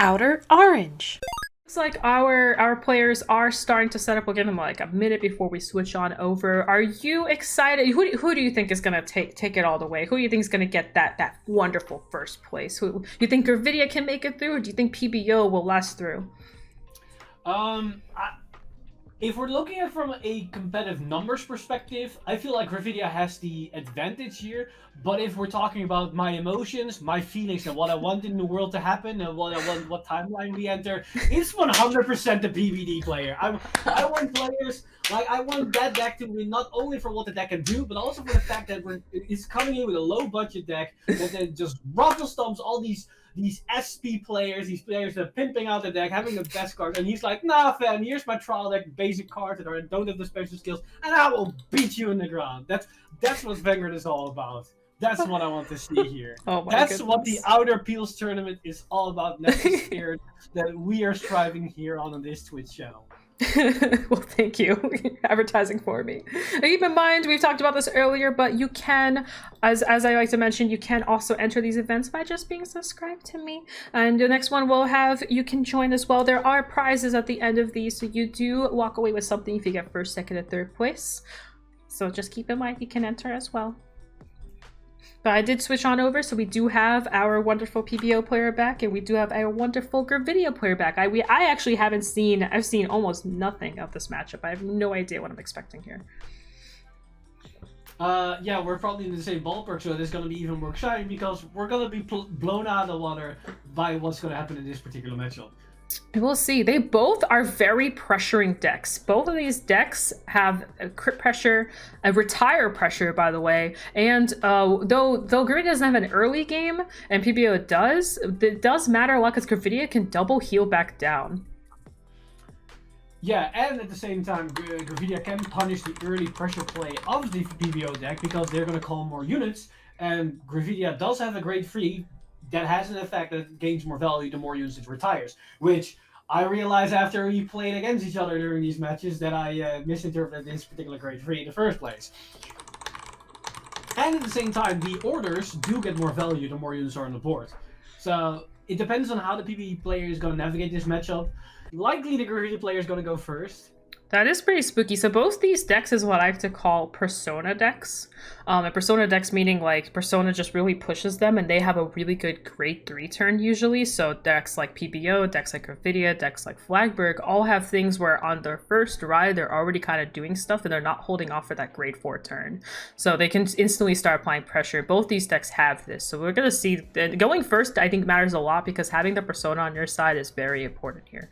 Outer Orange. Looks like our players are starting to set up. We'll give them like a minute before we switch on over. Are you excited? Who do you think is gonna take it all the way? Who do you think is gonna get that wonderful first place? Who you think Gravidia can make it through, or do you think PBO will last through? If we're looking at it from a competitive numbers perspective, I feel like Gravidia has the advantage here. But if we're talking about my emotions, my feelings, and what I want in the world to happen, and what I want, what timeline we enter, it's 100% the PBD player. I want players like I want that deck to win not only for what the deck can do, but also for the fact that it's coming in with a low budget deck that then just ruffle stomps all these SP players, these players that are pimping out the deck, having the best cards, and he's like, nah fam, here's my trial deck, basic cards that don't have the special skills, and I will beat you in the ground. That's what Vanguard is all about. That's what I want to see here. That's goodness. what the Outer Peels tournament is all about. Next year that we are striving here on this Twitch channel. Well, thank you. Advertising for me. And keep in mind, we've talked about this earlier, but you can, as I like to mention, you can also enter these events by just being subscribed to me. And the next one will have, you can join as well. There are prizes at the end of these, so you do walk away with something if you get first, second, and third place. So just keep in mind you can enter as well. But I did switch on over, so we do have our wonderful PBO player back, and we do have our wonderful Gravidia player back. I actually haven't seen, I've seen almost nothing of this matchup. I have no idea what I'm expecting here. Yeah, we're probably in the same ballpark, so it's going to be even more exciting because we're going to be blown out of the water by what's going to happen in this particular matchup. We'll see. They both are very pressuring decks. Both of these decks have a crit pressure, a retire pressure, by the way. And though Gravidia doesn't have an early game, and PBO does, it does matter a lot because Gravidia can double heal back down. Yeah, and at the same time, Gravidia can punish the early pressure play of the PBO deck because they're going to call more units, and Gravidia does have a grade 3 that has an effect that gains more value the more units it retires, which I realized after we played against each other during these matches that I misinterpreted this particular grade 3 in the first place. And at the same time, the orders do get more value the more units are on the board. So it depends on how the PvE player is going to navigate this matchup. Likely the Gravidia player is going to go first. That is pretty spooky. So both these decks is what I like to call persona decks. And persona decks meaning like persona just really pushes them and they have a really good grade 3 turn usually. So decks like PBO, decks like Gravidia, decks like Flagberg all have things where on their first ride they're already kind of doing stuff and they're not holding off for that grade 4 turn. So they can instantly start applying pressure. Both these decks have this. So we're going to see going first I think matters a lot because having the persona on your side is very important here.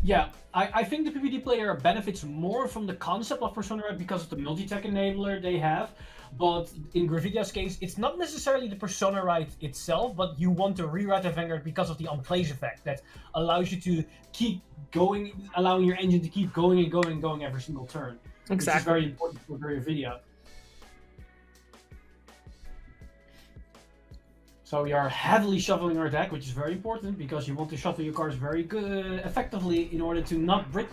Yeah, I think the PvD player benefits more from the concept of Persona Red because of the multi-tech enabler they have. But in Gravidia's case, it's not necessarily the Persona right itself, but you want to rewrite the Vanguard because of the on-place effect that allows you to keep going, allowing your engine to keep going and going and going every single turn. Exactly. Which is very important for Gravidia. So we are heavily shuffling our deck, which is very important because you want to shuffle your cards very good, effectively in order to not brick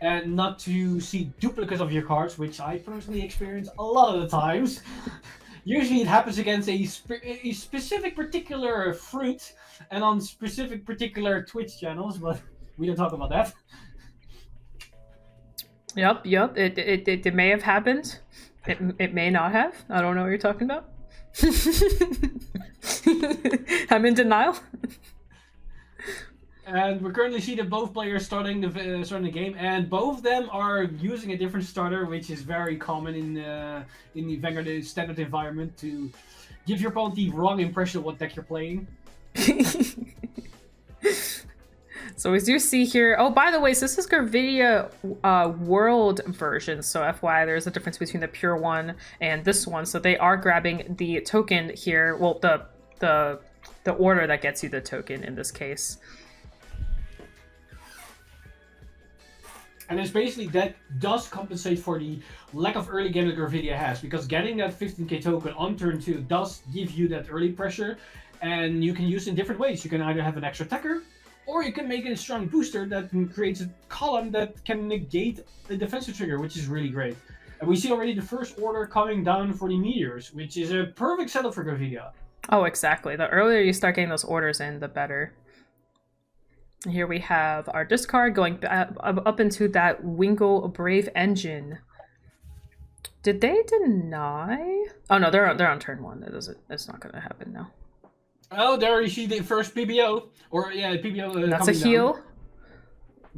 and not to see duplicates of your cards, which I personally experience a lot of the times. Usually it happens against a specific particular fruit and on specific particular Twitch channels, but we don't talk about that. Yep, it may have happened. It may not have. I don't know what you're talking about. I'm in denial. And we currently see that both players starting the game, and both of them are using a different starter, which is very common in the Vanguard standard environment to give your opponent the wrong impression of what deck you're playing. So we do see here, oh, by the way, so this is Gravidia World version. So FYI, there's a difference between the pure one and this one. So they are grabbing the token here. Well, the order that gets you the token in this case. And it's basically that does compensate for the lack of early game that Gravidia has, because getting that 15k token on turn 2 does give you that early pressure, and you can use it in different ways. You can either have an extra attacker, or you can make it a strong booster that creates a column that can negate the defensive trigger, which is really great. And we see already the first order coming down for the meteors, which is a perfect setup for Gravidia. Oh, exactly. The earlier you start getting those orders in, the better. Here we have our discard going up into that Wingle Brave Engine. Did they deny? Oh no, they're on turn 1. It's not gonna happen now. Oh, there you see the first PBO, or yeah, PBO. That's a heal. Down.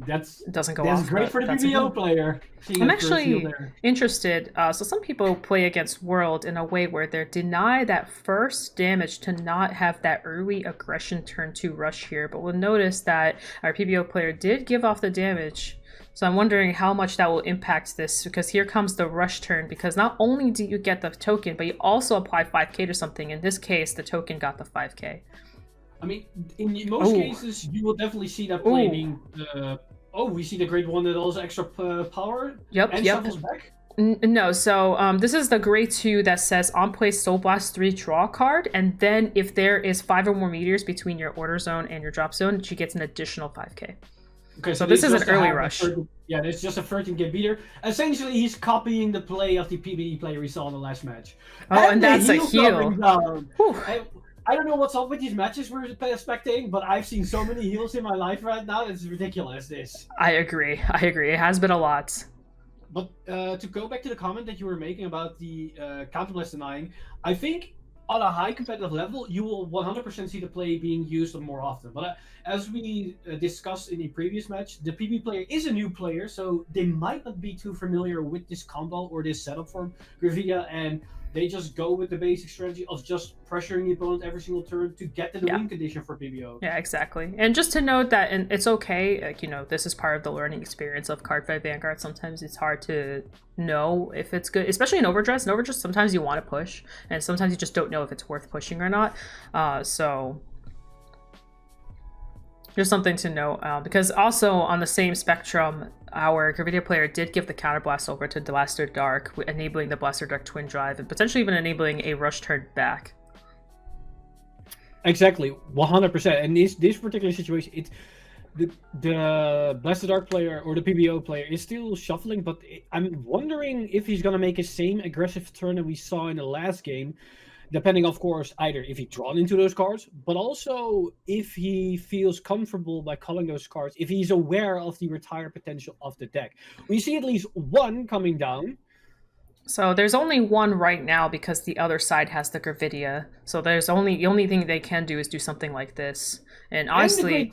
That's doesn't go that's off. Great for the PBO player. I'm actually interested. So some people play against World in a way where they're denied that first damage to not have that early aggression turn 2 rush here. But we'll notice that our PBO player did give off the damage. So I'm wondering how much that will impact this, because here comes the rush turn, because not only do you get the token, but you also apply 5k to something. In this case, the token got the 5k. I mean, in most cases, you will definitely see that play being... we see the Great One that also extra power? Yep, and shuffles back? No, so this is the Grade 2 that says on play Soul Blast 3, draw a card, and then if there is 5 or more meteors between your order zone and your drop zone, she gets an additional 5k. Okay, so this is an early rush. Yeah, it's just a 13k beater. Essentially, he's copying the play of the PBE player we saw in the last match. Oh, and that's a heal. I don't know what's up with these matches we're spectating, but I've seen so many heals in my life right now. It's ridiculous, this. I agree. It has been a lot. But to go back to the comment that you were making about the counterblast denying, I think on a high competitive level, you will 100% see the play being used more often. But as we discussed in the previous match, the PB player is a new player, so they might not be too familiar with this combo or this setup for Gravidia, and they just go with the basic strategy of just pressuring the opponent every single turn to get to the win condition for PBO. Yeah, exactly. And just to note that, and it's okay, like, you know, this is part of the learning experience of Cardfight Vanguard. Sometimes it's hard to know if it's good, especially in Overdress. In Overdress, sometimes you want to push, and sometimes you just don't know if it's worth pushing or not. So just something to note, because also on the same spectrum, our Gravidia player did give the counterblast over to Blaster Dark, enabling the Blaster Dark Twin Drive and potentially even enabling a rush turn back. Exactly, 100%. And this particular situation, it's the Blaster Dark player or the PBO player is still shuffling, but I'm wondering if he's gonna make the same aggressive turn that we saw in the last game. Depending, of course, either if he drawn into those cards, but also if he feels comfortable by calling those cards, if he's aware of the retire potential of the deck. We see at least one coming down. So there's only one right now because the other side has the Gravidia. So the only thing they can do is do something like this. And honestly,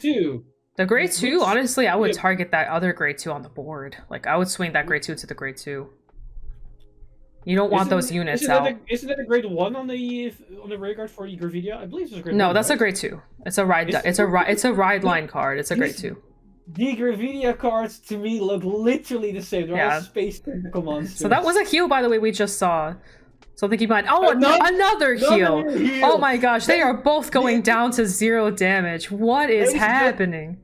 the grade 2, honestly, I would target that other grade 2 on the board. Like, I would swing that grade 2 to the grade 2. You don't want those units out. Isn't that a grade 1 on the rare card for the Gravidia? I believe it's a grade 1. No, that's a grade 2. It's a ride. It's a ride line card. It's a grade 2. The Gravidia cards to me look literally the same. They're all space tentacle monsters. So that was a heal, by the way, we just saw. Something keep in mind. Oh, another heal. Oh my gosh, they are both going down to 0 damage. What is happening?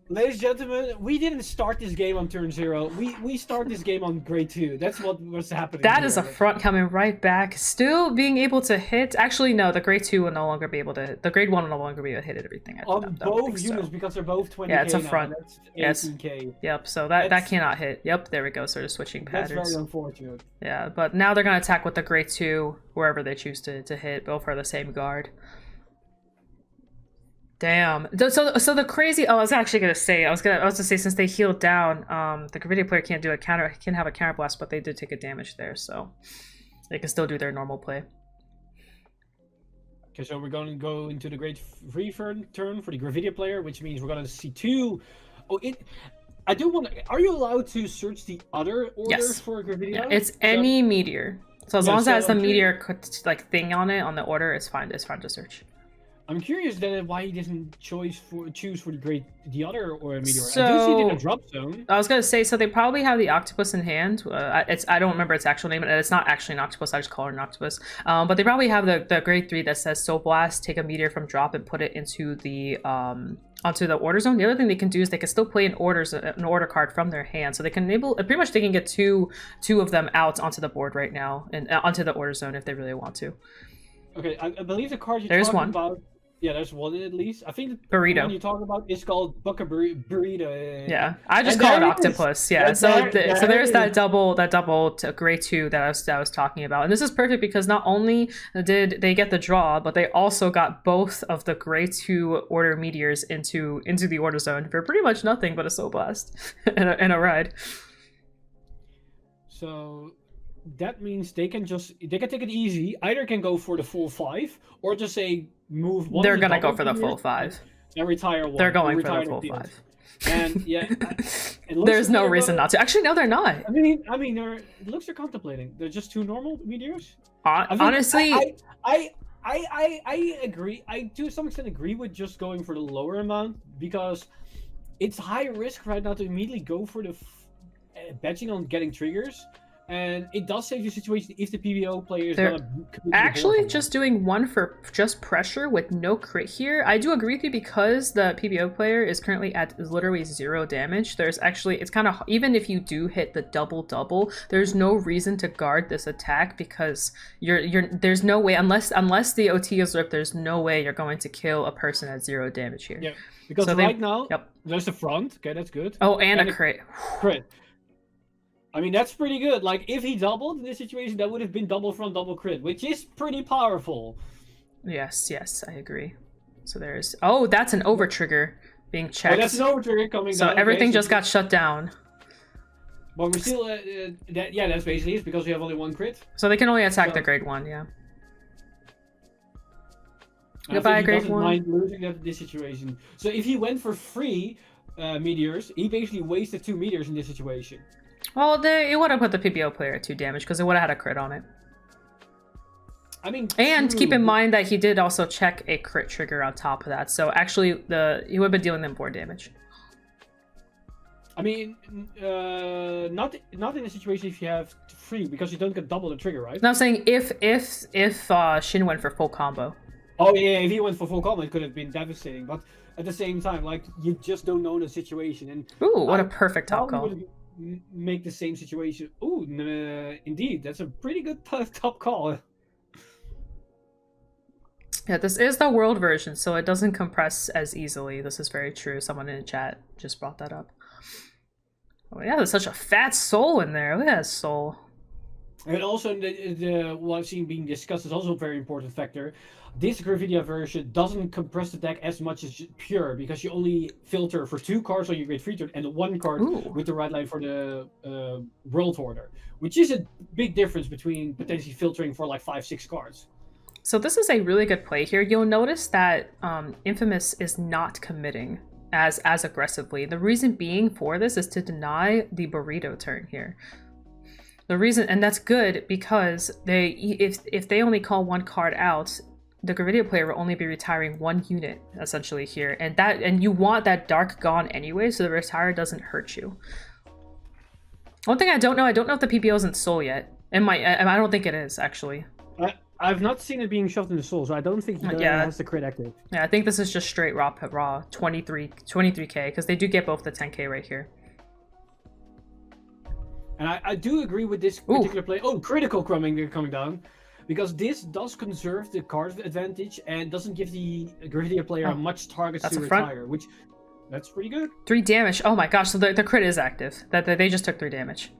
Ladies and gentlemen, we didn't start this game on turn 0. We start this game on grade 2. That's what was happening. That is a front coming right back. Still being able to hit. Actually, no, the grade 2 will no longer be able to. The grade 1 will no longer be able to hit everything. On both units, because they're both 20k. Yeah, it's a front. That's 18k. Yep, so that cannot hit. Yep, there we go. Sort of switching patterns. That's very unfortunate. Yeah, but now they're going to attack with the grade 2 wherever they choose to hit. Both are the same guard. Damn. So the crazy. Oh, I was actually gonna say. I was gonna say since they healed down, the Gravidia player can't do a counter. Can have a counter blast, but they did take a damage there, so they can still do their normal play. Okay, so we're going to go into the grade 3 turn for the Gravidia player, which means we're going to see 2. Oh, I do want to. Are you allowed to search the other orders for Gravidia? Yeah, it's any meteor. So as long as it has the meteor like thing on it on the order, it's fine. It's fine to search. I'm curious then why he doesn't choose for the other or meteor. So, I do see it in a drop zone. I was gonna say, so they probably have the octopus in hand. I don't remember its actual name, and it's not actually an octopus. I just call it an octopus. But they probably have the grade 3 that says Soul Blast, take a meteor from drop and put it into the onto the order zone. The other thing they can do is they can still play an order card from their hand, so they can enable pretty much they can get two of them out onto the board right now and onto the order zone if they really want to. Okay, I believe the card you're talking about. Yeah, there's one at least. I think the Burrito. one you talk about is called Burrito. Yeah, I just And call it there it octopus. is. Yeah, And so there so there's it that is. double grade 2 that I was talking about, and this is perfect because not only did they get the draw, but they also got both of the grade 2 order meteors into the order zone for pretty much nothing but a soul blast and a ride. So that means they can take it easy. Either can go for the full 5, or just say move one. They're of the gonna go double for the full meteors 5. and retire one. They're going for retire the full field. 5. And yeah, There's no reason not to. Actually, no, they're not. I mean, it looks they're contemplating. They're just 2 normal meteors. Honestly, I agree. I to some extent agree with just going for the lower amount because it's high risk right now to immediately go for the betting on getting triggers. And it does save your situation if the PBO player is gonna actually just doing one for just pressure with no crit here. I do agree with you because the PBO player is currently at literally 0 damage. There's actually, it's kind of, even if you do hit the double, there's no reason to guard this attack because there's no way, unless the OT is ripped, there's no way you're going to kill a person at 0 damage here. Yeah, because so right now, there's the front. Okay, that's good. Oh, and a crit. Crit. I mean, that's pretty good. Like, if he doubled in this situation, that would have been double front, double crit, which is pretty powerful. Yes, I agree. So there's... Oh, that's an over trigger being checked. Oh, that's an over trigger coming down. So everything just got shut down. But we're still... that's basically it, because we have only 1 crit. So they can only attack the grade 1, yeah. Goodbye, grade 1. Mind losing this situation. So if he went for 3 meteors, he basically wasted 2 meteors in this situation. Well, it would have put the PBO player at 2 damage because it would have had a crit on it. I mean, and keep in mind that he did also check a crit trigger on top of that. So actually, he would have been dealing them more damage. I mean, not in a situation if you have 3 because you don't get double the trigger, right? No, I'm saying if Shin went for full combo. Oh yeah, if he went for full combo, it could have been devastating. But at the same time, like you just don't know the situation. And ooh, what a perfect top call. Make the same situation. Ooh, indeed, that's a pretty good top call. Yeah, this is the world version, so it doesn't compress as easily. This is very true. Someone in the chat just brought that up. Oh yeah, there's such a fat soul in there. Look at that soul. And also, what I've seen being discussed is also a very important factor. This Gravidia version doesn't compress the deck as much as pure, because you only filter for 2 cards on your grade 3 turn and 1 card with the red line for the world order, which is a big difference between potentially filtering for like 5-6 cards. So this is a really good play here. You'll notice that Infamous is not committing as aggressively. The reason being for this is to deny the burrito turn here. The reason, and that's good because if they only call 1 card out, the Gravidia player will only be retiring 1 unit essentially here, and you want that dark gone anyway, so the retire doesn't hurt you. One thing I don't know if the PBO isn't soul yet. I don't think it is actually. I've not seen it being shoved in the soul, so I don't think he has the crit active. Yeah, I think this is just straight raw 23k because they do get both the 10k right here. And I do agree with this particular play. Oh, critical coming down. Because this does conserve the card advantage and doesn't give the Gravidia player much targets to retire, which that's pretty good. 3 damage. Oh my gosh, so the crit is active. They just took 3 damage.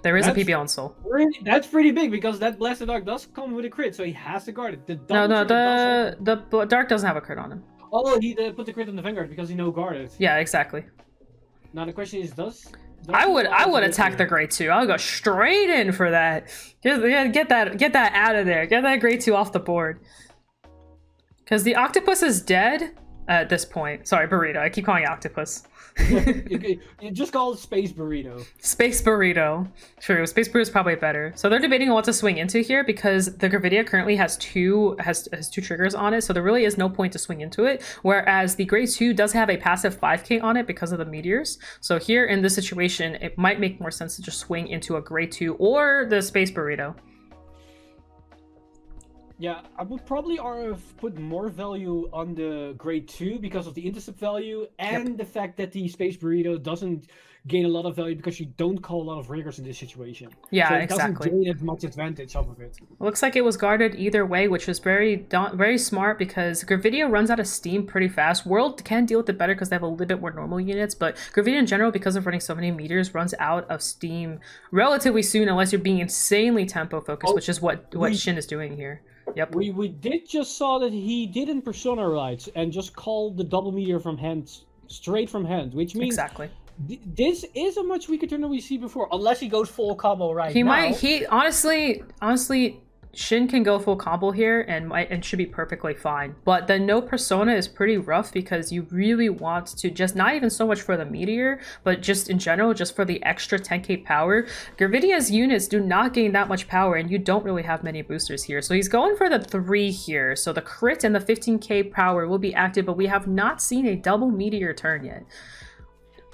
There is a PBO on soul. That's pretty big because that Blasted Dark does come with a crit, so he has to guard it. The Dark doesn't have a crit on him. Oh, he put the crit on the Vanguard because he no guarded. Yeah, exactly. Now the question is, I would attack the grade 2. I would go straight in for that. Get that out of there. Get that grade 2 off the board. Because the octopus is dead at this point. Sorry, burrito. I keep calling it octopus. You just call it Space Burrito. Space Burrito. True. Space Burrito is probably better. So they're debating on what to swing into here because the Gravidia currently has two triggers on it, so there really is no point to swing into it. Whereas the Grade 2 does have a passive 5k on it because of the meteors. So here in this situation, it might make more sense to just swing into a Grade 2 or the Space Burrito. Yeah, I would probably put more value on the Grade 2 because of the intercept value and the fact that the Space Burrito doesn't gain a lot of value because you don't call a lot of rearguards in this situation. Yeah, so it exactly. doesn't gain as much advantage off of it. Looks like it was guarded either way, which was very smart because Gravidia runs out of steam pretty fast. World can deal with it better because they have a little bit more normal units, but Gravidia in general, because of running so many meteors, runs out of steam relatively soon unless you're being insanely tempo focused, which is what Shin is doing here. Yep. We did just saw that he didn't persona rights and just called the double meteor from hand, straight from hand, which means exactly. This is a much weaker turn than we see before, unless he goes full combo right he now. He honestly, Shin can go full combo here and should be perfectly fine. But the no persona is pretty rough because you really want to just not even so much for the meteor, but just in general, just for the extra 10k power. Gravidia's units do not gain that much power, and you don't really have many boosters here. So he's going for the 3 here. So the crit and the 15k power will be active, but we have not seen a double meteor turn yet.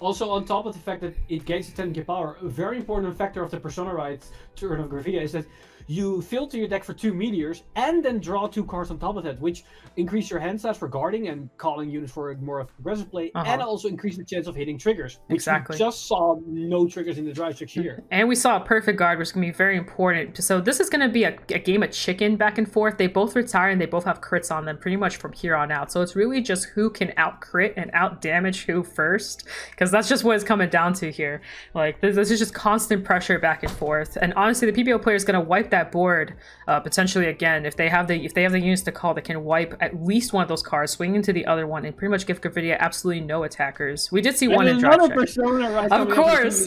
Also, on top of the fact that it gains 10k power, a very important factor of the persona right turn of Gravidia is that you filter your deck for 2 meteors and then draw 2 cards on top of that, which increase your hand size for guarding and calling units for more aggressive play, and also increase the chance of hitting triggers. Which exactly. We just saw no triggers in the drive checks here. And we saw a perfect guard, which is going to be very important. So this is going to be a game of chicken back and forth. They both retire and they both have crits on them pretty much from here on out. So it's really just who can out crit and out damage who first, because that's just what it's coming down to here. Like this is just constant pressure back and forth. And honestly, the PBO player is going to wipe that board potentially again. If they have the units to call, they can wipe at least one of those cards, swing into the other one, and pretty much give Gravidia absolutely no attackers. We did see one in drive check. Right, of course.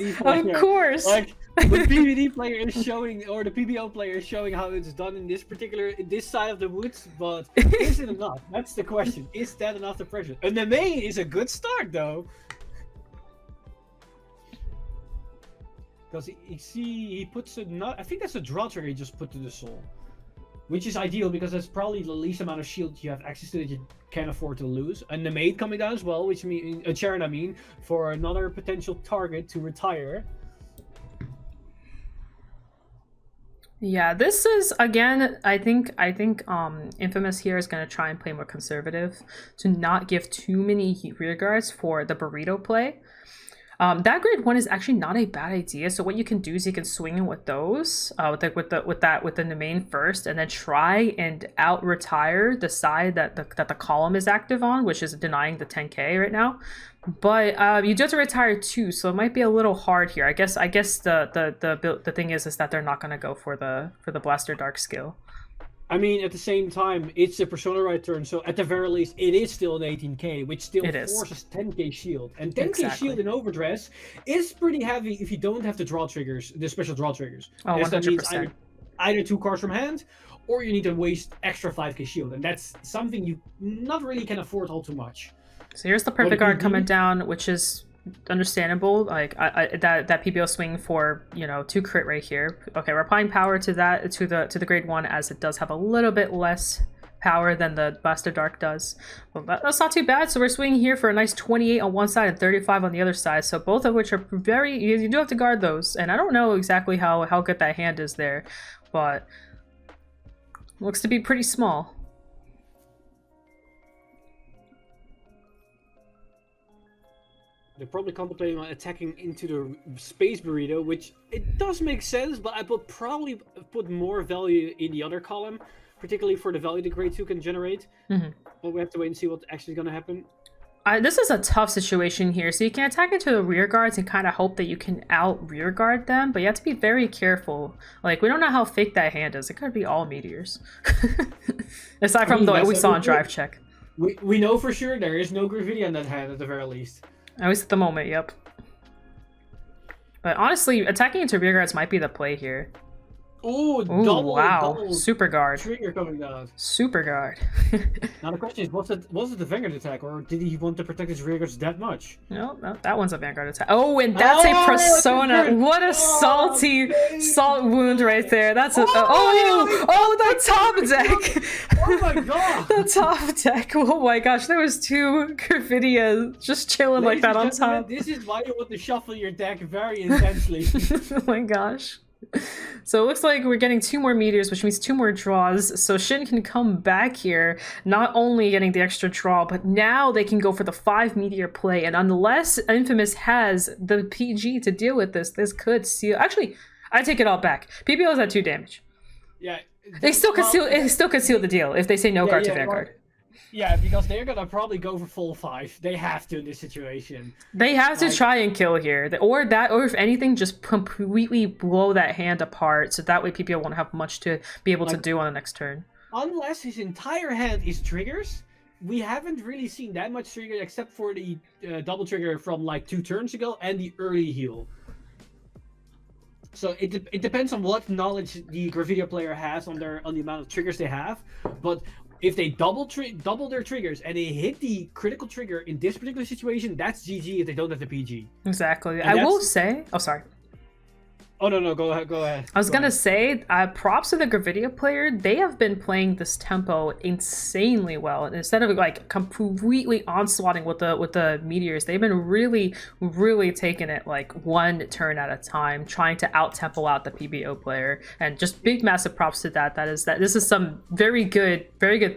Like the PvD player is showing, or the PBO player is showing how it's done in this side of the woods, but is it enough? That's the question. Is that enough to pressure? And the main is a good start though. Because he puts I think that's a draw trigger he just put to the soul. Which is ideal because that's probably the least amount of shield you have access to that you can afford to lose. And the maid coming down as well, which means a Charon, for another potential target to retire. Yeah, this is again, I think Infamous here is going to try and play more conservative to not give too many rear guards for the burrito play. That grade 1 is actually not a bad idea. So what you can do is you can swing in with those, with the main first, and then try and out retire the side that the column is active on, which is denying the 10k right now. But you do have to retire 2, so it might be a little hard here. I guess the thing is that they're not going to go for the Blaster Dark skill. I mean, at the same time, it's a Persona right turn, so at the very least, it is still an 18k, which still forces 10k shield. And 10k shield in Overdress is pretty heavy if you don't have the draw triggers, the special draw triggers. Oh, 100%. That means either 2 cards from hand, or you need to waste extra 5k shield, and that's something you not really can afford all too much. So here's the perfect guard coming down, which is understandable. Like that PBO swing for 2 crit right here. Okay, we're applying power to that to the grade 1 as it does have a little bit less power than the Blaster Dark does. Well, that's not too bad. So we're swinging here for a nice 28 on one side and 35 on the other side. So both of which are very, you do have to guard those. And I don't know exactly how good that hand is there, but looks to be pretty small. They're probably contemplating on attacking into the space burrito, which it does make sense, but I would probably put more value in the other column, particularly for the value the grade 2 can generate. But we have to wait and see what actually is going to happen. This is a tough situation here. So you can attack into the rear guards and kind of hope that you can out rear guard them, but you have to be very careful. Like, we don't know how fake that hand is. It could be all meteors. Aside from what we saw in drive check. We know for sure there is no Gravidia in that hand at the very least. At least at the moment, yep. But honestly, attacking into rear guards might be the play here. Ooh, double super guard. Trigger coming down. Super guard. Now the question is, was it the Vanguard attack, or did he want to protect his rear guards that much? No, that one's a Vanguard attack. Oh, and that's a Persona. What a salty salt wound right there. That's a the top deck. Oh my god. The top deck. Oh my gosh, there was 2 Gravidia just chilling like that on top. This is why you want to shuffle your deck very intensely. Oh my gosh. So it looks like we're getting 2 more meteors, which means 2 more draws. So Shin can come back here, not only getting the extra draw, but now they can go for the 5 meteor play. And unless Infamous has the PG to deal with this could seal. Actually, I take it all back. PBO's at 2 damage. Yeah. They still could seal the deal if they say no guard to Vanguard. Yeah, because they're gonna probably go for full 5. They have to in this situation. They have to try and kill here, or if anything, just completely blow that hand apart, so that way PBO won't have much to be able to do on the next turn. Unless his entire hand is triggers, we haven't really seen that much trigger except for the double trigger from like 2 turns ago and the early heal. So it depends on what knowledge the Gravidia player has on the amount of triggers they have, but if they double their triggers and they hit the critical trigger in this particular situation, that's GG if they don't have the PG. Exactly. I will say... Oh, sorry. Oh, no, go ahead. I was going to say, props to the Gravidia player. They have been playing this tempo insanely well. And instead of like completely onslaughting with the meteors, they've been really, really taking it like 1 turn at a time, trying to out-tempo out the PBO player. And just big, massive props to that. This is some very good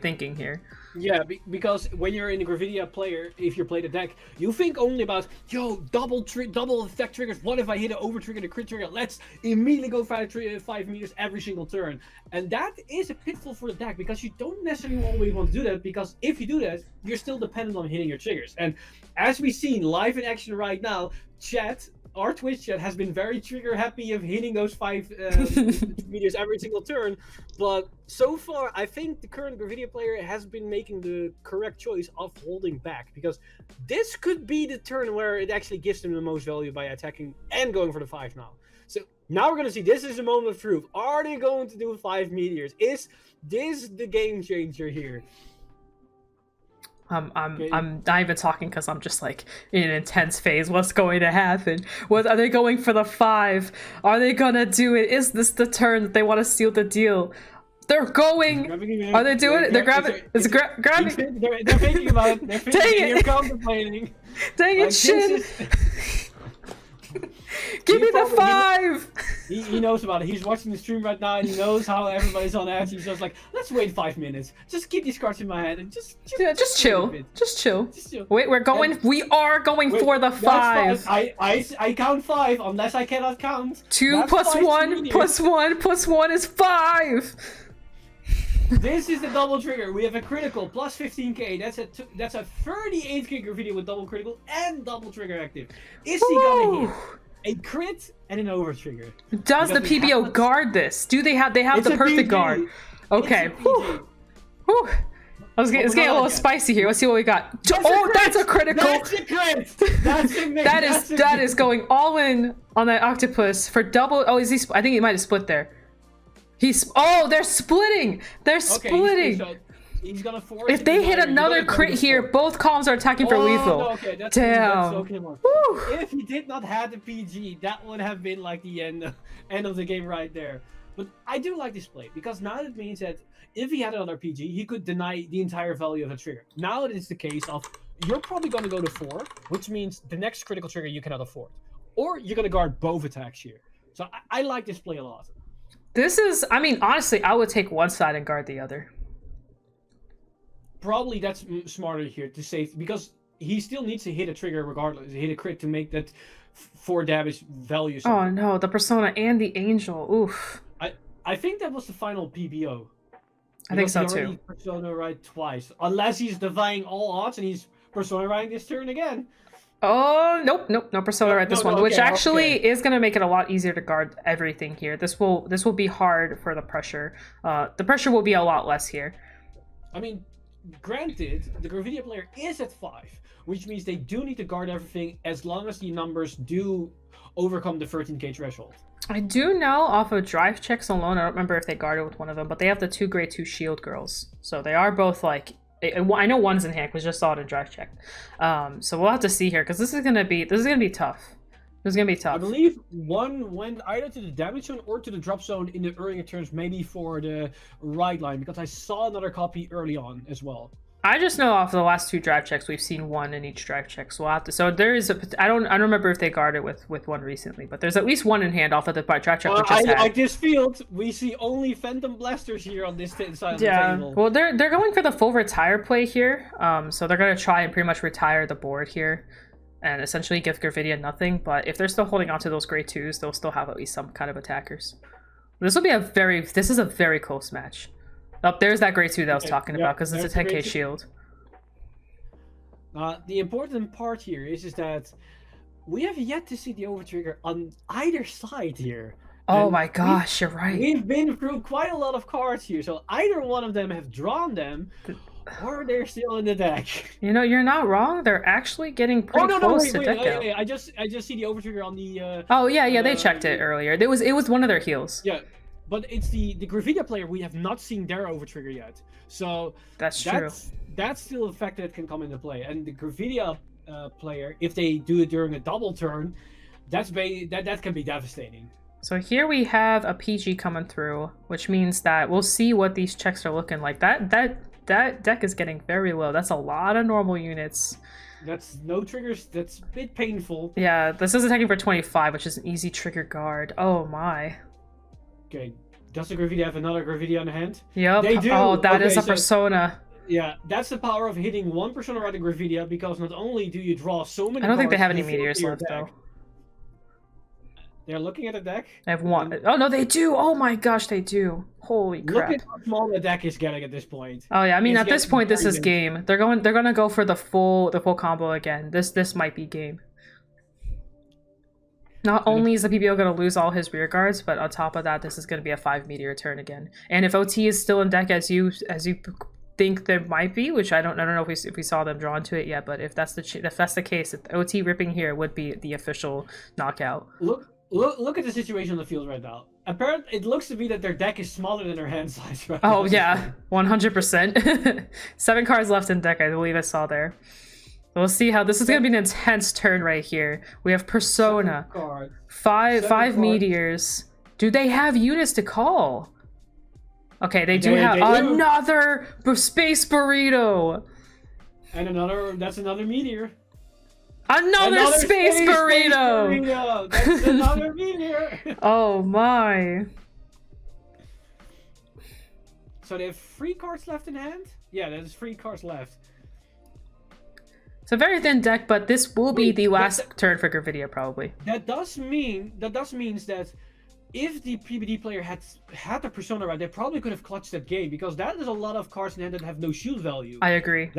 thinking here. Yeah, because when you're in a Gravidia player, if you play the deck, you think only about, yo, double attack triggers. What if I hit an over trigger, the crit trigger? Let's immediately go 5 meters every single turn. And that is a pitfall for the deck, because you don't necessarily always want to do that, because if you do that, you're still dependent on hitting your triggers. And as we've seen live in action right now, our Twitch chat has been very trigger happy of hitting those 5 meters every single turn, but so far I think the current Gravidia player has been making the correct choice of holding back, because this could be the turn where it actually gives them the most value by attacking and going for the 5 now. So now we're gonna see, this is the moment of truth. Are they going to do 5 meteors? Is this the game changer here? I'm not even talking because I'm just like in an intense phase. What's going to happen? What are they going for the 5? Are they gonna do it? Is this the turn that they want to seal the deal? They're going. Are they doing it? They're grabbing. It's grabbing. They're thinking about it. They're thinking. You're contemplating. Dang it, Shin! Give me the 5! He knows about it. He's watching the stream right now and he knows how everybody's on edge. He's just like, let's wait 5 minutes. Just keep these cards in my hand and just chill. Just chill. Wait, we are going for the 5. I count 5 unless I cannot count. 2 plus 1 plus 1 plus 1 is 5. This is the double trigger. We have a critical plus 15k. That's a 38k Gravidia with double critical and double trigger active. Is he gonna hit a crit and an over trigger? Does the PBO guard this? Do they have the perfect guard? Okay. Whew. It's getting a little spicy here. Let's see what we got. That's a critical. That's a crit. That is going all in on that octopus for double. Oh, is he? I think he might have split there. They're splitting. They're splitting. He's gonna force. If they hit another crit here, both columns are attacking for lethal. No, okay, that's okay. If he did not have the PG, that would have been like the end of the game right there. But I do like this play, because now it means that if he had another PG, he could deny the entire value of the trigger. Now it is the case of, you're probably going to go to 4, which means the next critical trigger you cannot afford. Or you're going to guard both attacks here. So I like this play a lot. This is, I mean, honestly, I would take one side and guard the other. Probably that's smarter here to save, because he still needs to hit a trigger regardless, hit a crit to make that 4 damage value. Oh no, the Persona and the Angel, oof. I think that was the final PBO. I think so too. Persona right twice, unless he's defying all odds and he's Persona riding this turn again. Oh, nope, no Persona right this one, which actually is going to make it a lot easier to guard everything here. This will be hard for the pressure. The pressure will be a lot less here. I mean, granted, the Gravidia player is at 5, which means they do need to guard everything as long as the numbers do overcome the 13k threshold. I do know off of drive checks alone, I don't remember if they guarded with one of them, but they have the 2 grade 2 shield girls. So they are both like, I know one's in hand because just saw it in drive check. So we'll have to see here, because this is gonna be tough. This is gonna be tough. I believe one went either to the damage zone or to the drop zone in the earlier turns, maybe for the right line, because I saw another copy early on as well. I just know off the last 2 drive checks, we've seen 1 in each drive check. So we'll have to. So there is a. I don't remember if they guarded with 1 recently, but there's at least 1 in hand off of the drive check we just had. I just feel we see only Phantom Blasters here on this side of the table. Well, they're going for the full retire play here. So they're gonna try and pretty much retire the board here, and essentially give Gravidia nothing. But if they're still holding on to those grade 2s, they'll still have at least some kind of attackers. This will be this is a very close match. Oh, there's that grade 2 that I was talking about, because it's a 10k shield. The important part here is that we have yet to see the overtrigger on either side here. Oh my gosh, you're right. We've been through quite a lot of cards here, so either one of them have drawn them, or they're still in the deck. You know, you're not wrong. They're actually getting pretty close to deck out. I just see the overtrigger on the. Oh yeah, they checked it earlier. It was one of their heals. Yeah. But it's the Gravidia player, we have not seen their overtrigger yet. So that's true. That's still a fact that can come into play. And the Gravidia player, if they do it during a double turn, that can be devastating. So here we have a PG coming through, which means that we'll see what these checks are looking like. That deck is getting very low. That's a lot of normal units. That's no triggers. That's a bit painful. Yeah, this is attacking for 25, which is an easy trigger guard. Oh my. Okay, does the Gravidia have another Gravidia on the hand? Yep. They do. Oh, that is a persona. Yeah, that's the power of hitting 1 persona right in Gravidia, because not only do you draw so many. I don't think they have any meteors left though. They're looking at the deck. They have 1. Oh no, they do. Oh my gosh, they do. Holy crap! Look at how small the deck is getting at this point. Oh yeah, I mean at this point this is game. They're gonna go for the full combo again. This might be game. Not only is the PBO going to lose all his rear guards, but on top of that, this is going to be a 5 meteor turn again. And if OT is still in deck as you think there might be, which I don't know if we saw them drawn to it yet, but if that's the case, if OT ripping here would be the official knockout. Look at the situation on the field right now. Apparently, it looks to be that their deck is smaller than their hand size right now. Oh yeah, 100%. 7 cards left in deck, I believe I saw there. We'll see how this is going to be an intense turn right here. We have Persona, 5 meteors. Do they have units to call? Okay, they do have another space burrito. And that's another meteor. Another space burrito. That's another meteor. Oh my. So they have 3 cards left in hand? Yeah, there's 3 cards left. It's a very thin deck, but this will be the last turn for Gravidia, probably. That does mean that if the PBD player had the persona right, they probably could have clutched that game, because that is a lot of cards in hand that have no shield value. I agree.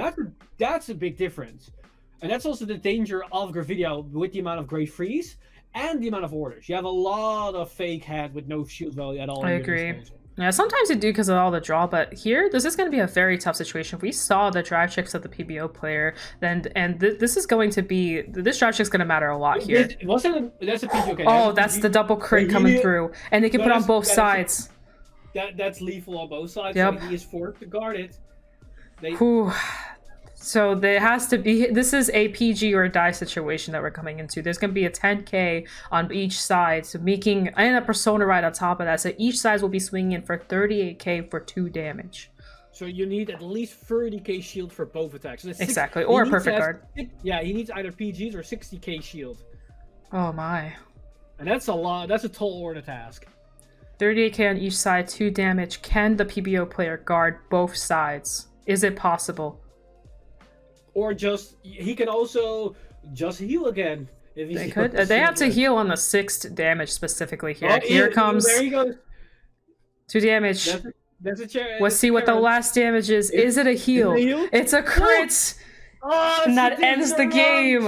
That's a big difference. And that's also the danger of Gravidia with the amount of grade 3s and the amount of orders. You have a lot of fake hand with no shield value at all. I agree. Yeah, sometimes you do because of all the draw, but here, this is going to be a very tough situation. If we saw the drive checks of the PBO player, this is going to be... This drive check's going to matter a lot here. That's a PBO. Okay, oh, that's the double crit coming through. And they can put on both sides. That's lethal on both sides. Yep. So he is forced to guard it. So there has to be... This is a PG or die situation that we're coming into. There's going to be a 10k on each side, so and a persona right on top of that. So each side will be swinging in for 38k for 2 damage. So you need at least 30k shield for both attacks. So exactly, or a perfect guard. Yeah, he needs either PGs or 60k shield. Oh my. And that's a lot. That's a tall order task. 38k on each side, 2 damage. Can the PBO player guard both sides? Is it possible? Or he can also just heal again. If they could. They have to heal on the 6th damage specifically here. Here comes. There he goes. 2 damage. That's a chair. Let's see what the last damage is. Is it a heal? It's a crit. Oh, and that ends the game.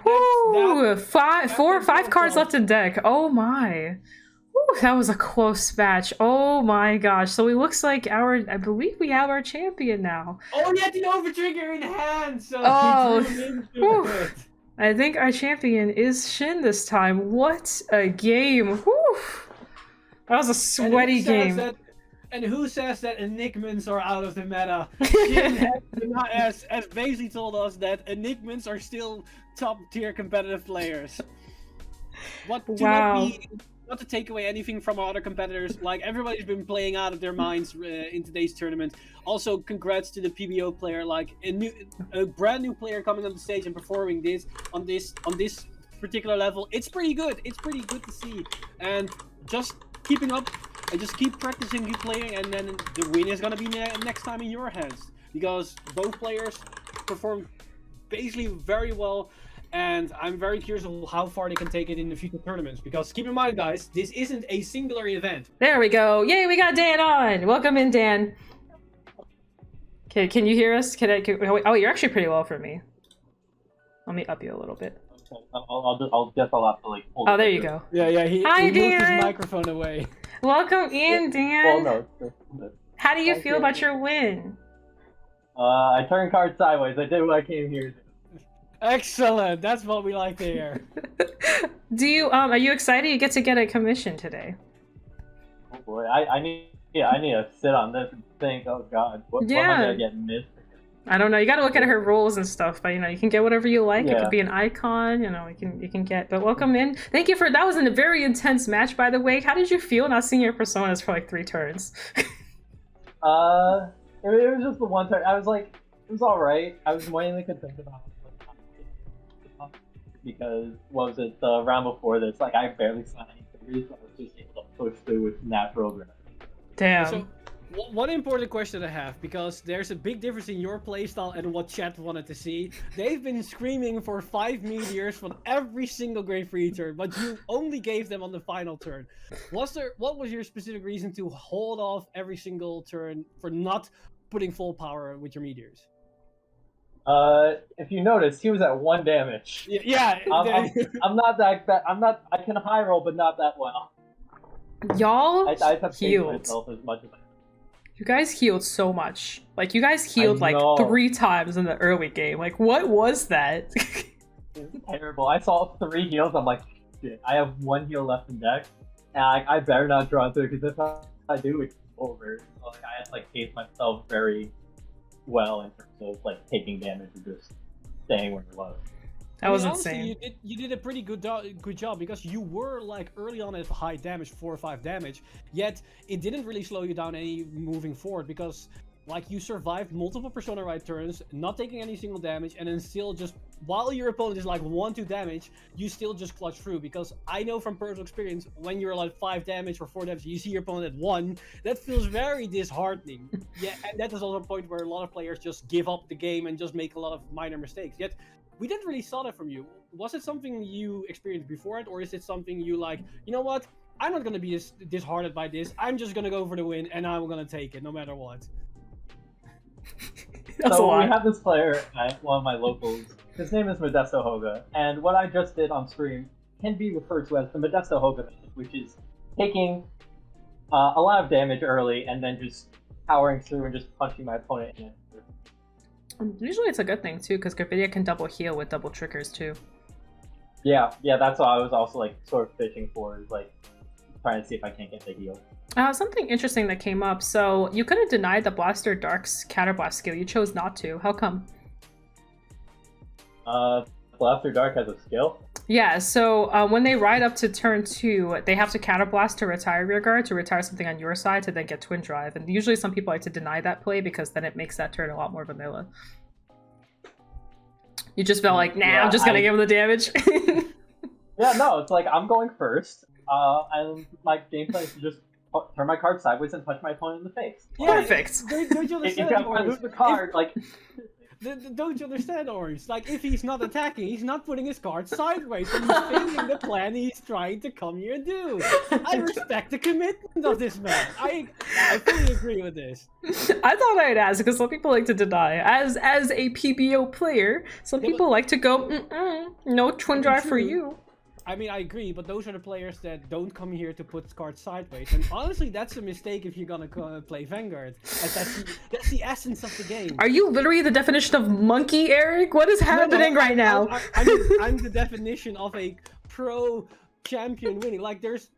Ooh, 5 cards left in deck. Oh my. Ooh, that was a close match. Oh my gosh. So it looks like I believe we have our champion now. Oh, he had the overtrigger in hand. So I think our champion is Shin this time. What a game. Whew. That was a sweaty game. And who says that enigments are out of the meta? Shin has basically told us that enigments are still top tier competitive players. not to take away anything from our other competitors, like everybody's been playing out of their minds in today's tournament. Also, congrats to the PBO player, like a brand new player coming on the stage and performing this on this particular level. It's pretty good. It's pretty good to see, and just keeping up and just keep practicing, keep playing, and then the win is gonna be next time in your hands, because both players performed basically very well. And I'm very curious of how far they can take it in the future tournaments. Because keep in mind, guys, this isn't a singular event. There we go. Yay, we got Dan on. Welcome in, Dan. Okay, can you hear us? Oh, you're actually pretty well for me. Let me up you a little bit. I'll guess I'll have to like. Oh, there you go. Yeah. He moved his microphone away. Welcome in, Dan. Well, no. How do you feel about your win? I turned cards sideways. I did what I came here to do. Excellent. That's what we like to hear. Do you are you excited? You get to get a commission today. Oh boy, I need to sit on this and think. Oh God, what am I gonna get missed? I don't know. You got to look at her rules and stuff, but you can get whatever you like. Yeah. It could be an icon. You can get. But welcome in. Thank you for that. Was a very intense match, by the way. How did you feel not seeing your personas for like 3 turns? It was just the one turn. I was like, it was all right. I was mainly concerned about because what was it the round before this? Like I barely saw any figures, so I was just able to push through with natural gravity. Damn. So, one important question I have, because there's a big difference in your playstyle and what chat wanted to see. They've been screaming for 5 meteors from every single grade 3 turn, but you only gave them on the final turn. What was your specific reason to hold off every single turn for not putting full power with your meteors? If you notice, he was at 1 damage. Yeah. I'm not that bad. I can high roll, but not that well. Y'all I have to healed. myself as much as I can. You guys healed so much. Like you guys healed like 3 times in the early game. Like what was that? It's terrible. I saw 3 heals. I'm like, shit. I have 1 heal left in deck, and I better not draw through because if I do, it's over. So, like I had to like pace myself very well in terms of like taking damage and just staying where it was. That was honestly, insane. You did a pretty good job, because you were like early on at high damage, 4 or 5 damage, yet it didn't really slow you down any moving forward, because like you survived multiple persona right turns, not taking any single damage, and then still just while your opponent is like 1-2 damage, you still just clutch through. Because I know from personal experience, when you're like 5 damage or 4 damage, you see your opponent at 1, that feels very disheartening. Yeah, and that is also a point where a lot of players just give up the game and just make a lot of minor mistakes. Yet we didn't really saw that from you. Was it something you experienced beforehand, or is it something you like, you know what, I'm not gonna be disheartened by this, I'm just gonna go for the win and I'm gonna take it no matter what? So we have this player at one of my locals. His name is Modesto Hoga, and what I just did on stream can be referred to as the Modesto Hoga method, which is taking a lot of damage early and then just powering through and just punching my opponent in it. Usually it's a good thing too, because Gravidia can double heal with double triggers too. Yeah, that's what I was also like sort of fishing for, is like trying to see if I can't get the heal. Something interesting that came up. So you could have denied the Blaster Dark's Counterblast skill. You chose not to. How come? Blaster Dark has a skill? Yeah, so when they ride up to turn 2, they have to Counterblast to retire Rear Guard, to retire something on your side to then get Twin Drive. And usually some people like to deny that play because then it makes that turn a lot more vanilla. You just felt like, nah, I'm just gonna give him the damage. Yeah, no, it's like I'm going first. And my gameplay is to just turn my card sideways and punch my opponent in the face. Yeah, perfect. Don't you If understand? I lose the card, like... Don't you understand, Orange? Like, if he's not attacking, he's not putting his card sideways, and he's failing the plan he's trying to come here and do. I respect the commitment of this man. I fully agree with this. I thought I'd ask, because some people like to deny. As a PBO player, some people like to go, no Twin Drive for you. I mean, I agree, but those are the players that don't come here to put cards sideways. And honestly, that's a mistake if you're gonna play Vanguard. That's the essence of the game. Are you literally the definition of monkey, Eric? What is happening right now? I'm the definition of a pro champion winning. Like, there's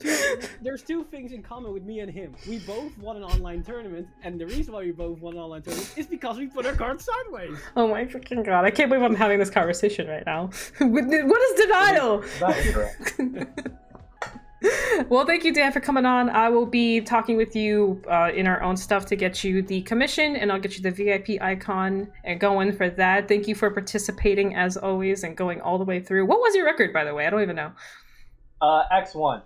two things in common with me and him. We both won an online tournament, and the reason why we both won an online tournament is because we put our cards sideways. Oh my freaking god, I can't believe I'm having this conversation right now. What is denial? That's correct. Well, thank you, Dan, for coming on. I will be talking with you in our own stuff to get you the commission, and I'll get you the VIP icon and going for that. Thank you for participating as always and going all the way through. What was your record, by the way? I don't even know. X1.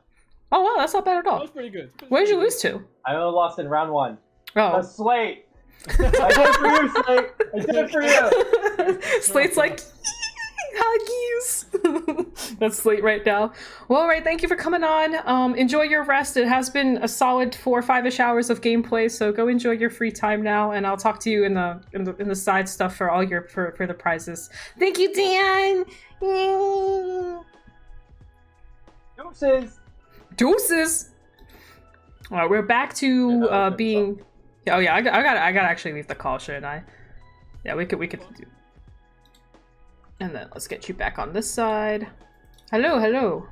Oh, wow, that's not bad at That all. was pretty good. Where did you lose to? I only lost in round 1. Oh. Slate. I did it for you, Slate. I did it for you. Slate's like, huggies. That's Slate right now. Well, all right, thank you for coming on. Enjoy your rest. It has been a solid 4 or 5-ish hours of gameplay, so go enjoy your free time now, and I'll talk to you in the side stuff for all your for the prizes. Thank you, Dan. Deuces. Deuces. All right, we're back to being. Oh yeah, I gotta actually leave the call, shouldn't I? Yeah, we could do. And then let's get you back on this side. Hello, hello.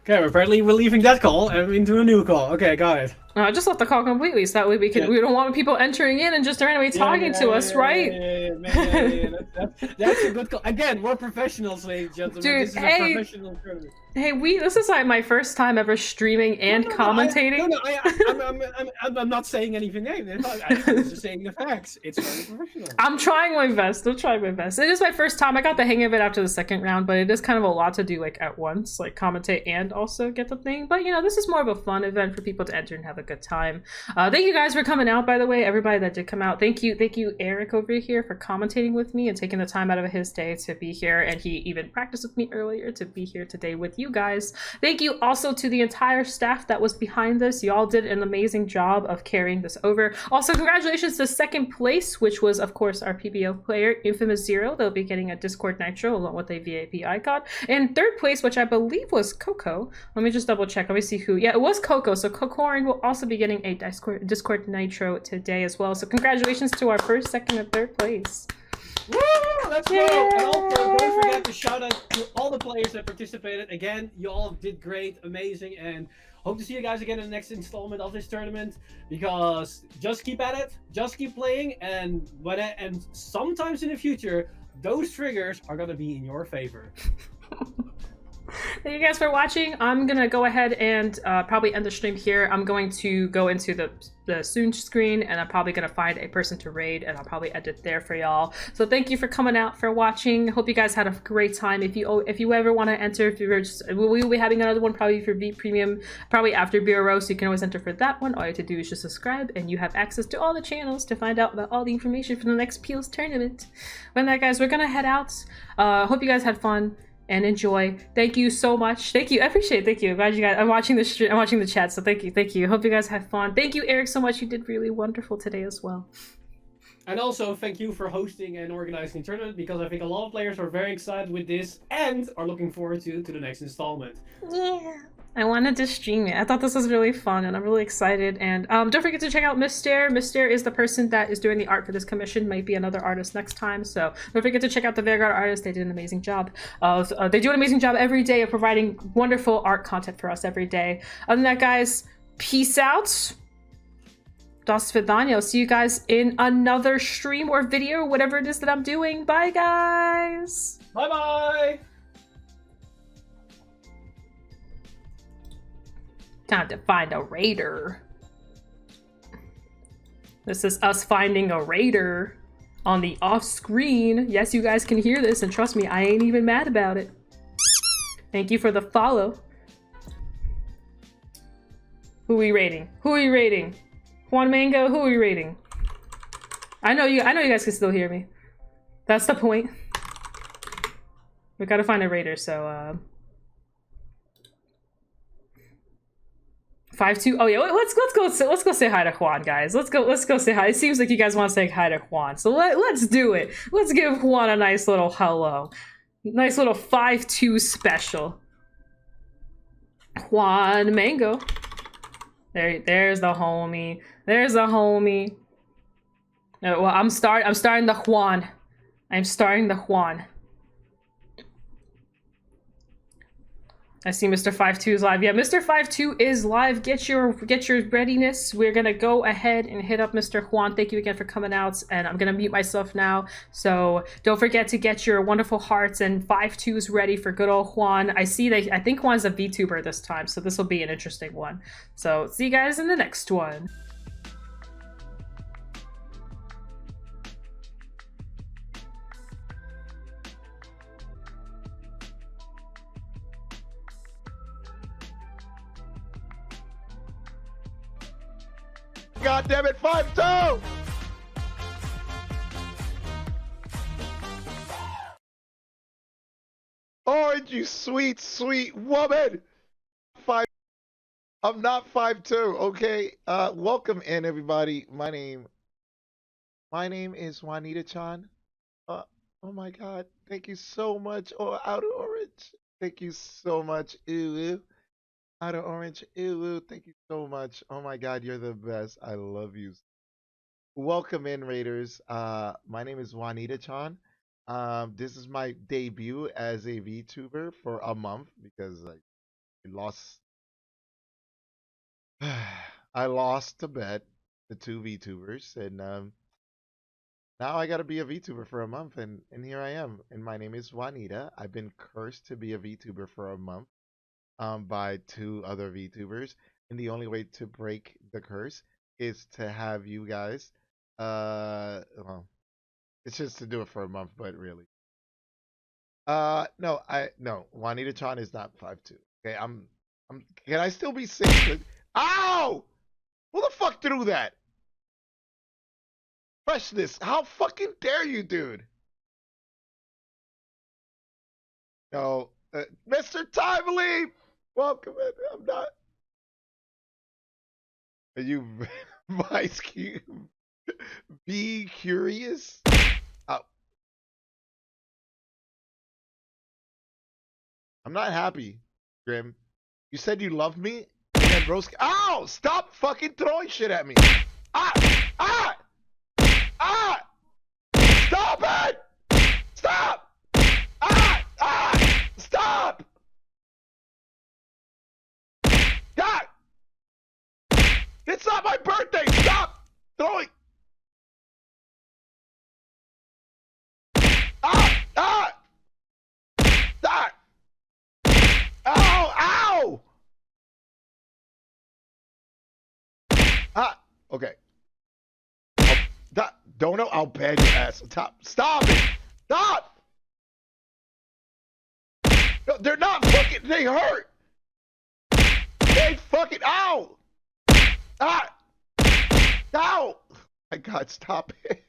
Okay, apparently we're leaving that call and into a new call. Okay, got it. I just left the call completely, so that way we can. Yeah. We don't want people entering in and just randomly talking to us, right? That's a good call. Again, we're professionals, ladies and gentlemen. Dude, this is hey. a professional tournament. Hey, this is like my first time ever streaming and commentating. I'm not saying anything negative. I'm just saying the facts. It's very professional. I'm trying my best. I'm trying my best. It is my first time. I got the hang of it after the second round, but it is kind of a lot to do like at once, like commentate and also get the thing. But you know, this is more of a fun event for people to enter and have a good time. Thank you guys for coming out, by the way. Everybody that did come out. Thank you, Eric over here for commentating with me and taking the time out of his day to be here. And he even practiced with me earlier to be here today with you guys. Thank you also to the entire staff that was behind this. You all did an amazing job of carrying this over. Also, congratulations to second place, which was, of course, our PBO player, Infamous Zero. They'll be getting a Discord Nitro along with a VIP icon. And third place, which I believe was Coco. Let me just double check. Let me see who. Yeah, it was Coco. So Cocorin will also be getting a Discord Nitro today as well. So congratulations to our first, second, and third place. Woo! Let's go! And also, don't forget to shout out to all the players that participated. Again, you all did great, amazing, and hope to see you guys again in the next installment of this tournament. Because just keep at it, just keep playing, and sometimes in the future, those triggers are gonna be in your favor. Thank you guys for watching. I'm gonna go ahead and probably end the stream here. I'm going to go into the soon screen, and I'm probably gonna find a person to raid, and I'll probably edit there for y'all. So thank you for coming out, for watching. Hope you guys had a great time. If you ever want to enter, if you're just, we will be having another one probably for V Premium, probably after BRO, so you can always enter for that one. All you have to do is just subscribe, and you have access to all the channels to find out about all the information for the next Peels tournament. With that, guys, we're gonna head out. Hope you guys had fun and enjoy. Thank you so much. Thank you. I appreciate it. Thank you. I'm glad you guys. I'm watching the stream. I'm watching the chat. So thank you. Thank you. Hope you guys had fun. Thank you, Eric, so much. You did really wonderful today as well. And also, thank you for hosting and organizing the tournament, because I think a lot of players are very excited with this and are looking forward to the next installment. Yeah. I wanted to stream it. I thought this was really fun, and I'm really excited. And don't forget to check out Miss Stare. Miss Stare is the person that is doing the art for this commission. Might be another artist next time. So don't forget to check out the Vanguard artists. They did an amazing job. They do an amazing job every day of providing wonderful art content for us every day. Other than that, guys, peace out. Das Vidania. I'll see you guys in another stream or video or whatever it is that I'm doing. Bye, guys. Bye-bye! Time to find a raider. This is us finding a raider on the off screen. Yes, you guys can hear this, and trust me, I ain't even mad about it. Thank you for the follow. Who are we rating? Who are we rating? Juan Mango, who are we rating? I know you guys can still hear me. That's the point. We gotta find a raider, so 5-2. Oh yeah, let's go say hi to Juan, guys. Let's go say hi. It seems like you guys want to say hi to Juan, so let's do it. Let's give Juan a nice little hello. Nice little 5-2 special. Juan Mango. There's the homie. There's the homie. Well, I'm starting the Juan. I'm starting the Juan. I see Mr. 52 is live. Yeah, Mr. 52 is live. Get your readiness. We're gonna go ahead and hit up Mr. Juan. Thank you again for coming out, and I'm gonna mute myself now. So don't forget to get your wonderful hearts and 52's ready for good old Juan. I think Juan's a VTuber this time, so this will be an interesting one. So see you guys in the next one. God damn it, 5-2! Orange, you sweet, sweet woman! I'm not 5'2", okay? Welcome in, everybody. My name is Juanita-chan. Oh my god, thank you so much. Oh, OuterOrange. Thank you so much. Ooh. OuterOrange, ooh, thank you so much. Oh my god, you're the best. I love you. Welcome in, Raiders. My name is Juanita-chan. This is my debut as a VTuber for a month because I lost I lost a bet to 2 VTubers, and now I gotta be a VTuber for a month, and here I am. And my name is Juanita. I've been cursed to be a VTuber for a month. By 2 other VTubers, and the only way to break the curse is to have you guys, well, it's just to do it for a month, but really, no, Juanita-chan is not 5'2". Okay, can I still be 6? Ow! Who the fuck threw that? Freshness, how fucking dare you, dude? No, Mr. Timely! Welcome in. I'm not. Are you Vice Cube? Be curious? Oh. I'm not happy, Grim. You said you loved me? And then Broski. Ow! Stop fucking throwing shit at me! Ah! Ah! Ah! Stop it! Stop! Ah! Ah! Stop! God! It's not my birthday! Stop throwing! Ah! Ah! Ah! Ow! Ow! Ah! Okay. Don't know. I'll ban your ass. Stop it! Stop! No, they're not fucking. They hurt. They fucking. Ow! Ah! Ow! My God! Stop it!